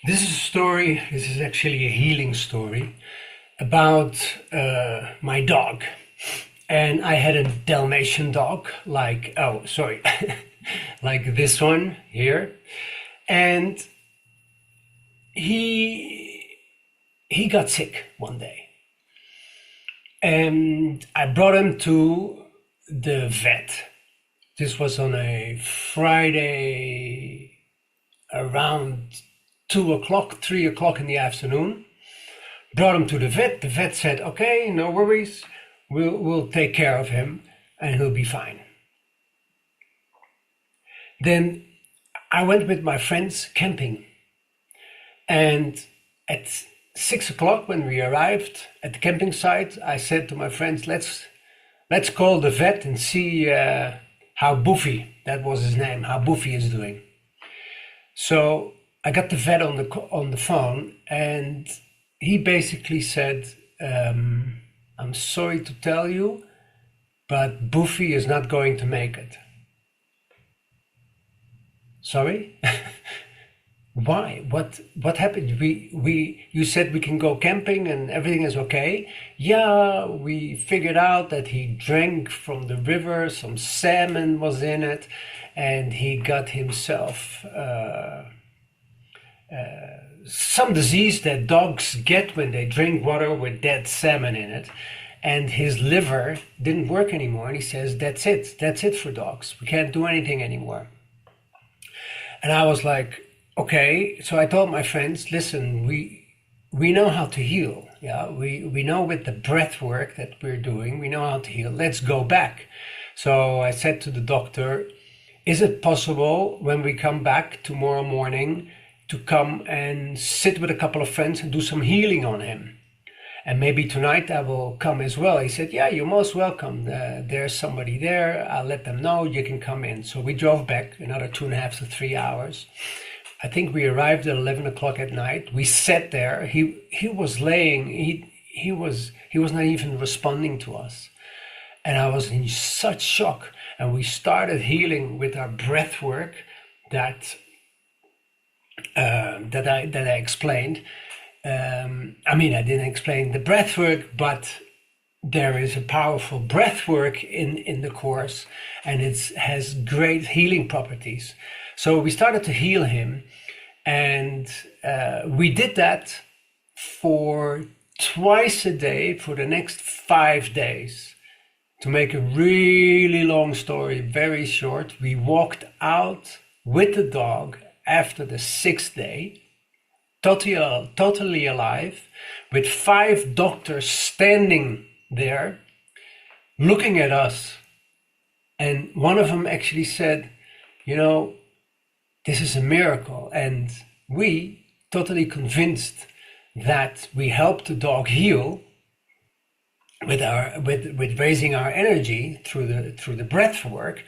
This is a story, this is actually a healing story about my dog. And I had a Dalmatian dog, like, oh, sorry, like this one here. And he got sick one day. And I brought him to the vet. This was on a Friday around 2 o'clock, 3 o'clock in the afternoon. Brought him to the vet. The vet said, "Okay, no worries. We'll take care of him, and he'll be fine." Then I went with my friends camping, and at 6 o'clock when we arrived at the camping site, I said to my friends, "Let's call the vet and see how Boofy, that was his name, how Boofy is doing." So I got the vet on the phone, and he basically said, "I'm sorry to tell you, but Boofy is not going to make it." Sorry? Why? What happened? You said we can go camping and everything is okay. Yeah, we figured out that he drank from the river, some salmon was in it, and he got himself some disease that dogs get when they drink water with dead salmon in it. And his liver didn't work anymore. And he says, that's it for dogs. We can't do anything anymore. And I was like, okay. So I told my friends, listen, we know how to heal. Yeah, we know with the breath work that we're doing, we know how to heal. Let's go back. So I said to the doctor, is it possible when we come back tomorrow morning to come and sit with a couple of friends and do some healing on him? And maybe tonight I will come as well. He said, yeah, you're most welcome. There's somebody there. I'll let them know you can come in. So we drove back another 2.5 to 3 hours. I think we arrived at 11 o'clock at night. We sat there. He was laying. He was not even responding to us. And I was in such shock. And we started healing with our breath work that I explained. I didn't explain the breath work, but there is a powerful breath work in the course, and it has great healing properties. So we started to heal him, and we did that for twice a day for the next 5 days. To make a really long story very short, we walked out with the dog after the 6th day, totally alive, with 5 doctors standing there looking at us. And one of them actually said, this is a miracle. And we, totally convinced that we helped the dog heal with raising our energy through the breath work,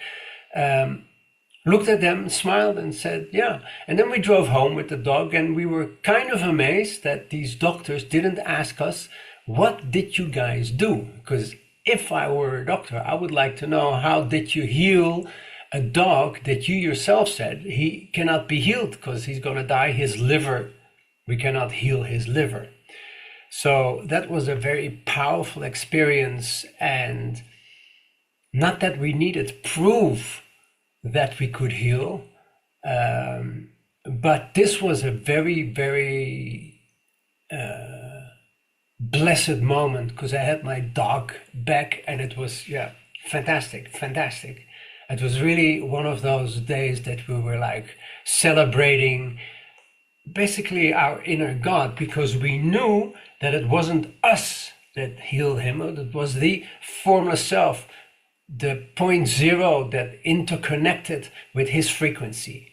looked at them, smiled and said, yeah. And then we drove home with the dog, and we were kind of amazed that these doctors didn't ask us, what did you guys do? Because if I were a doctor, I would like to know, how did you heal a dog that you yourself said he cannot be healed because he's going to die, his liver, we cannot heal his liver. So that was a very powerful experience, and not that we needed proof that we could heal, but this was a very, very blessed moment, because I had my dog back, and it was fantastic. It was really one of those days that we were like celebrating basically our inner God, because we knew that it wasn't us that healed him, it was the formless self, the point zero that interconnected with his frequency.